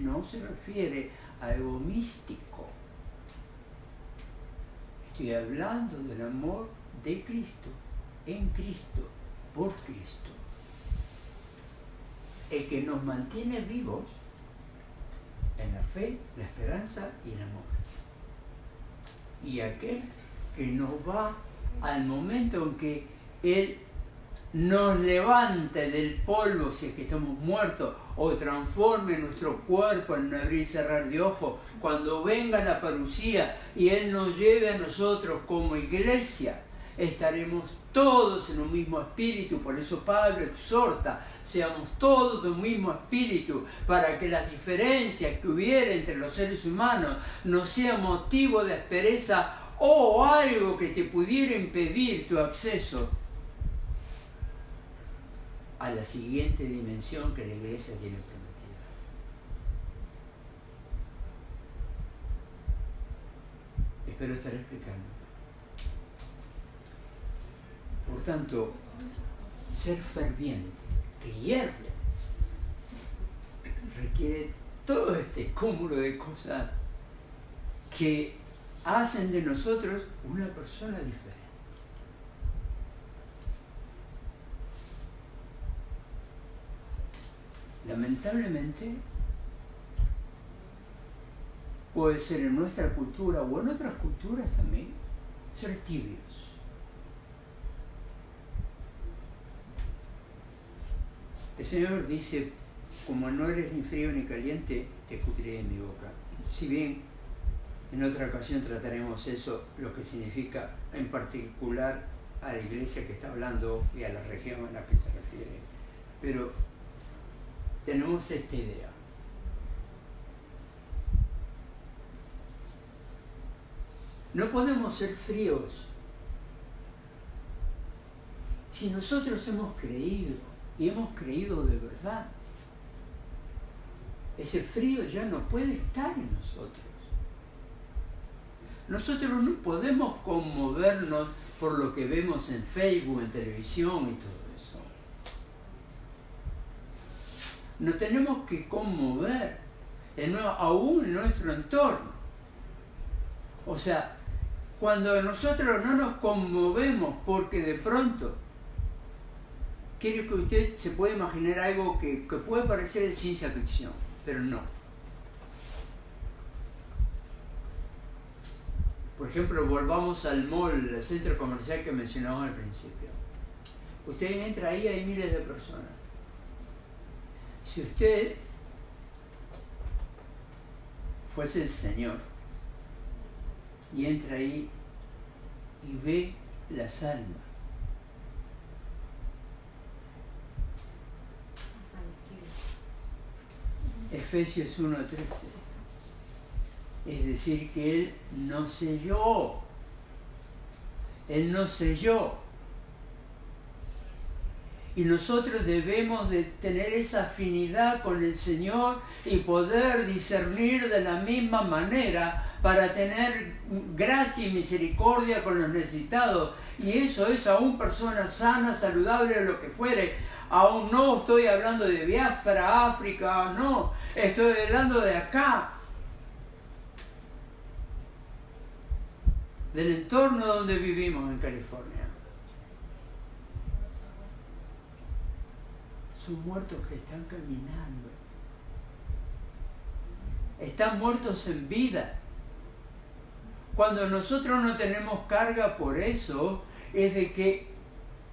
no se refiere a algo místico. Estoy hablando del amor de Cristo, en Cristo, por Cristo. El que nos mantiene vivos en la fe, la esperanza y el amor. Y aquel que nos va al momento en que Él nos levante del polvo, si es que estamos muertos, o transforme nuestro cuerpo en un abrir y cerrar de ojos, cuando venga la parucía y Él nos lleve a nosotros como iglesia, estaremos todos en un mismo espíritu. Por eso Pablo exhorta, seamos todos de un mismo espíritu, para que las diferencias que hubiera entre los seres humanos no sean motivo de aspereza o algo que te pudiera impedir tu acceso a la siguiente dimensión que la iglesia tiene prometida. Espero estar explicando. Por tanto, ser ferviente, que hierve, requiere todo este cúmulo de cosas que hacen de nosotros una persona diferente. Lamentablemente, puede ser en nuestra cultura o en otras culturas también, ser tibios. El Señor dice, como no eres ni frío ni caliente, te escupiré en mi boca. Si bien en otra ocasión trataremos eso, lo que significa en particular a la iglesia que está hablando y a la región a la que se refiere. Pero tenemos esta idea. No podemos ser fríos. Si nosotros hemos creído, y hemos creído de verdad, ese frío ya no puede estar en nosotros. Nosotros no podemos conmovernos por lo que vemos en Facebook, en televisión y todo eso. Nos tenemos que conmover, aún en nuestro entorno. O sea, cuando nosotros no nos conmovemos porque de pronto, quiero que usted se pueda imaginar algo que puede parecer de ciencia ficción, pero no. Por ejemplo, volvamos al mall, al centro comercial que mencionamos al principio. Usted entra ahí, hay miles de personas. Si usted fuese el Señor y entra ahí y ve las almas, Efesios 1:13, es decir, que Él nos selló. Él nos selló. Y nosotros debemos de tener esa afinidad con el Señor y poder discernir de la misma manera para tener gracia y misericordia con los necesitados. Y eso es aún personas sanas, saludables, lo que fuere. Aún no estoy hablando de Biafra, África, no. Estoy hablando de acá. Del entorno donde vivimos en California. Son muertos que están caminando. Están muertos en vida. Cuando nosotros no tenemos carga por eso, es de que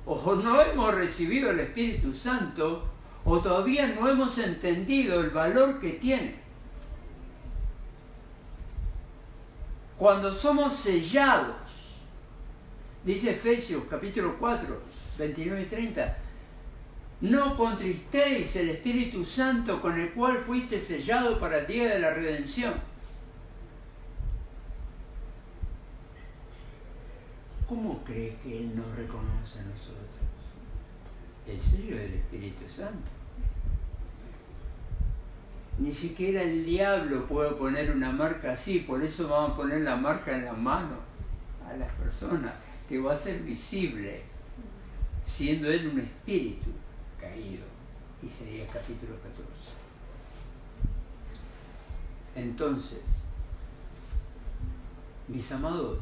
o no hemos recibido el Espíritu Santo, o todavía no hemos entendido el valor que tiene. cuando somos sellados, dice Efesios capítulo 4, 29 y 30, no contristéis el Espíritu Santo con el cual fuiste sellado para el día de la redención. ¿Cómo crees que Él nos reconoce a nosotros? El sello del Espíritu Santo. Ni siquiera el diablo puede poner una marca así, por eso vamos a poner la marca en la mano a las personas, que va a ser visible, siendo Él un espíritu caído. Isaías capítulo 14. Entonces, mis amados,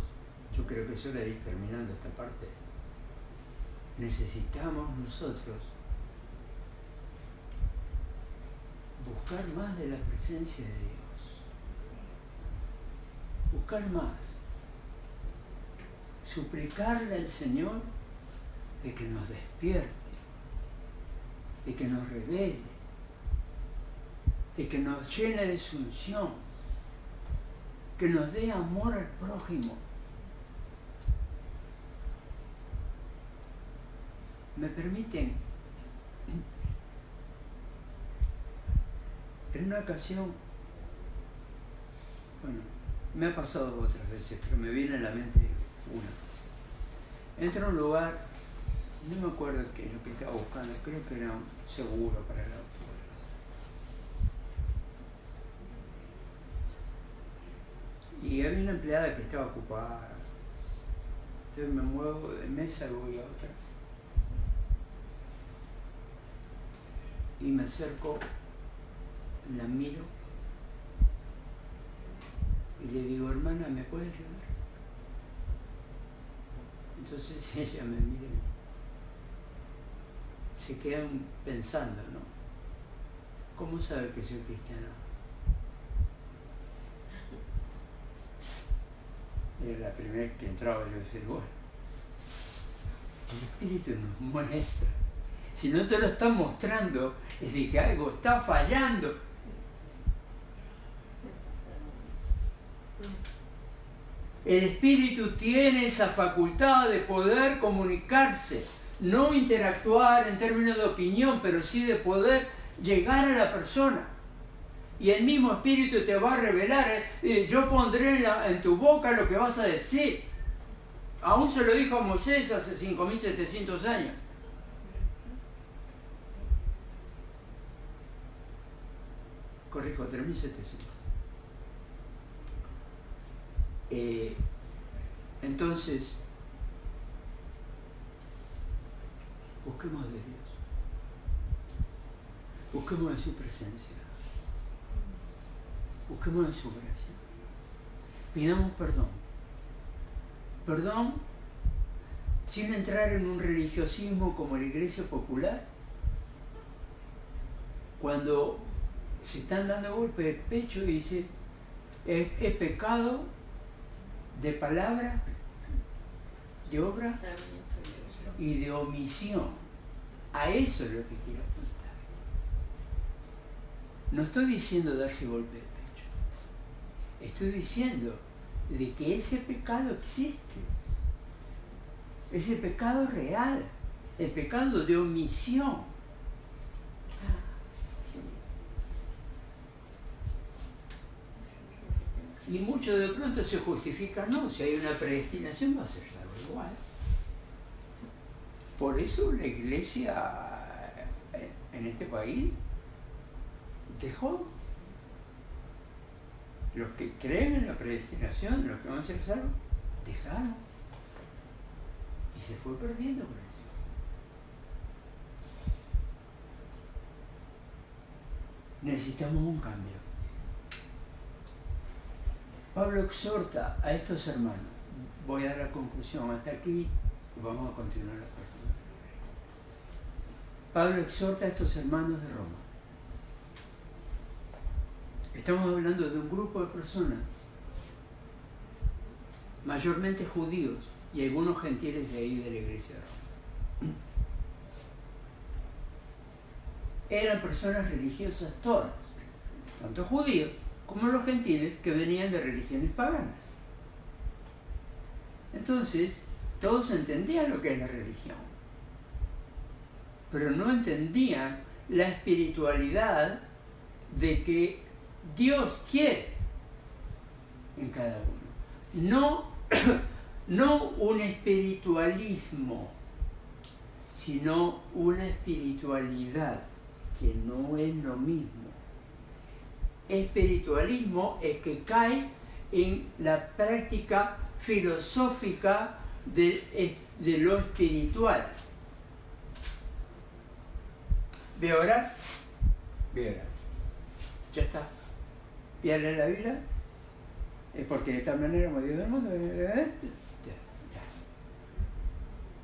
yo creo que es hora de ir terminando esta parte. Necesitamos nosotros buscar más de la presencia de Dios. Buscar más. Suplicarle al Señor de que nos despierte, de que nos revele, de que nos llene de su unción, que nos dé amor al prójimo. ¿Me permiten? En una ocasión, bueno, me ha pasado otras veces, pero me viene a la mente una. Entro a un lugar, no me acuerdo qué es lo que estaba buscando, creo que era un seguro para el auto. Y había una empleada que estaba ocupada. Entonces me muevo de mesa y voy a otra. Y me acerco, la miro y le digo, hermana, ¿me puedes ayudar? Entonces ella me mira y se quedan pensando, ¿no? ¿Cómo sabe que soy cristiano? Era la primera vez que entraba y yo decía, bueno, el Espíritu nos muestra. Si no te lo está mostrando, es de que algo está fallando. El Espíritu tiene esa facultad de poder comunicarse, no interactuar en términos de opinión, pero sí de poder llegar a la persona. Y el mismo Espíritu te va a revelar, yo pondré en tu boca lo que vas a decir. Aún se lo dijo a Moisés hace 5.700 años. Corrijo, 3.700. Entonces, busquemos de Dios. Busquemos de su presencia. Busquemos de su gracia. Pidamos perdón. Perdón sin entrar en un religiosismo como la iglesia popular. Cuando se están dando golpes de pecho y dice, es pecado de palabra, de obra y de omisión. A eso es lo que quiero apuntar. No estoy diciendo darse golpe de pecho. Estoy diciendo de que ese pecado existe. Ese pecado real. El pecado de omisión. Y muchos de pronto se justifican, no, si hay una predestinación va a ser salvo igual. Por eso la iglesia en este país dejó. Los que creen en la predestinación, los que van a ser salvos, dejaron. Y se fue perdiendo por eso. Necesitamos un cambio. Pablo exhorta a estos hermanos. Voy a dar la conclusión hasta aquí y vamos a continuar la próxima. Pablo exhorta a estos hermanos de Roma. Estamos hablando de un grupo de personas, mayormente judíos y algunos gentiles de ahí de la iglesia de Roma. Eran personas religiosas todas, tanto judíos como los gentiles que venían de religiones paganas. Entonces, todos entendían lo que es la religión, pero no entendían la espiritualidad de que Dios quiere en cada uno. No un espiritualismo, sino una espiritualidad, que no es lo mismo. Espiritualismo es que cae en la práctica filosófica de lo espiritual. ¿Ve a orar? Ve a orar. Ya está. ¿Ve a leer la Biblia? Es porque de tal manera como Dios del mundo. Ya.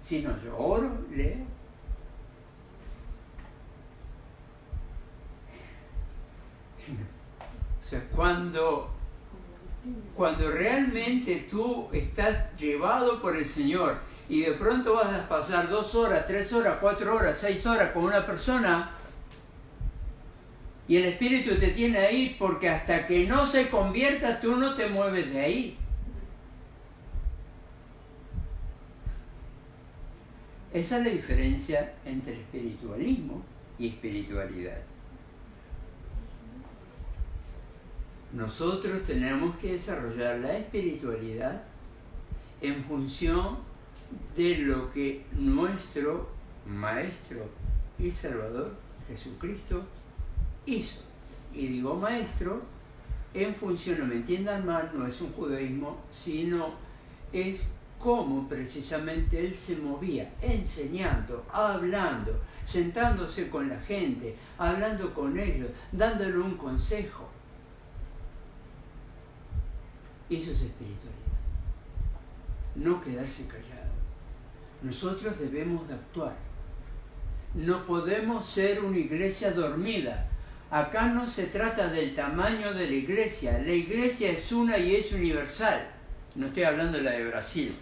Si no, yo oro, leo. O sea, cuando realmente tú estás llevado por el Señor y de pronto vas a pasar 2 horas, 3 horas, 4 horas, 6 horas con una persona y el Espíritu te tiene ahí porque hasta que no se convierta tú no te mueves de ahí. Esa es la diferencia entre espiritualismo y espiritualidad. Nosotros tenemos que desarrollar la espiritualidad en función de lo que nuestro Maestro y Salvador Jesucristo hizo. Y digo Maestro en función, no me entiendan mal, no es un judaísmo, sino es cómo precisamente Él se movía, enseñando, hablando, sentándose con la gente, hablando con ellos, dándole un consejo. Eso es espiritualidad. No quedarse callado. Nosotros debemos de actuar. No podemos ser una iglesia dormida. Acá no se trata del tamaño de la iglesia. La iglesia es una y es universal. No estoy hablando de la de Brasil.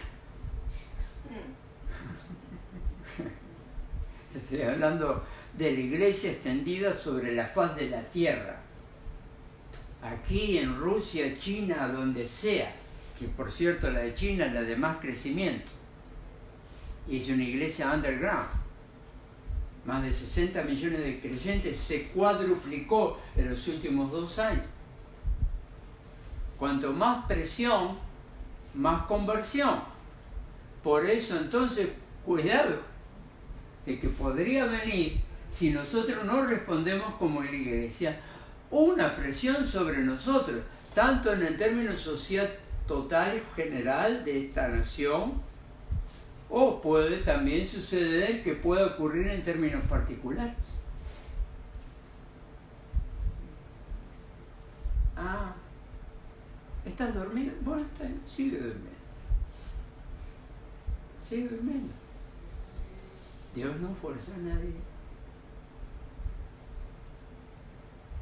Estoy hablando de la iglesia extendida sobre la faz de la tierra. Aquí en Rusia, China, donde sea, que por cierto la de China es la de más crecimiento, y es una iglesia underground, más de 60 millones de creyentes, se cuadruplicó en los últimos 2 años. Cuanto más presión, más conversión. Por eso entonces, cuidado, de que podría venir, si nosotros no respondemos como en la iglesia, una presión sobre nosotros, tanto en el término social total y general de esta nación, o puede también suceder que pueda ocurrir en términos particulares. Ah, ¿estás dormido? Bueno, está bien, sigue durmiendo. Sigue durmiendo. Dios no fuerza a nadie.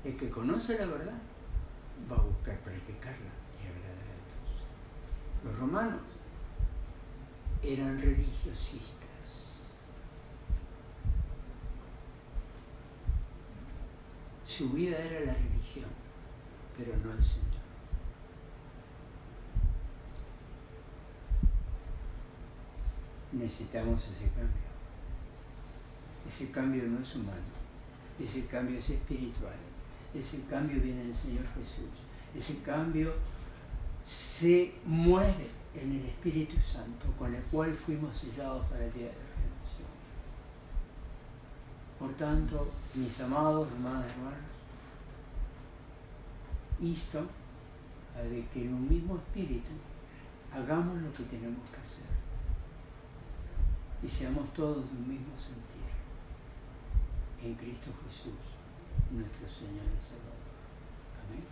El que conoce la verdad va a buscar practicarla y agradar a Dios. Los romanos eran religiosistas. Su vida era la religión, pero no el Señor. Necesitamos ese cambio. Ese cambio no es humano, ese cambio es espiritual. Ese cambio viene del Señor Jesús. Ese cambio se mueve en el Espíritu Santo, con el cual fuimos sellados para el día de la redención. Por tanto, mis amados hermanos y hermanos, insto a que en un mismo espíritu hagamos lo que tenemos que hacer y seamos todos de un mismo sentir en Cristo Jesús, nuestro Señor y Salvador. Amén.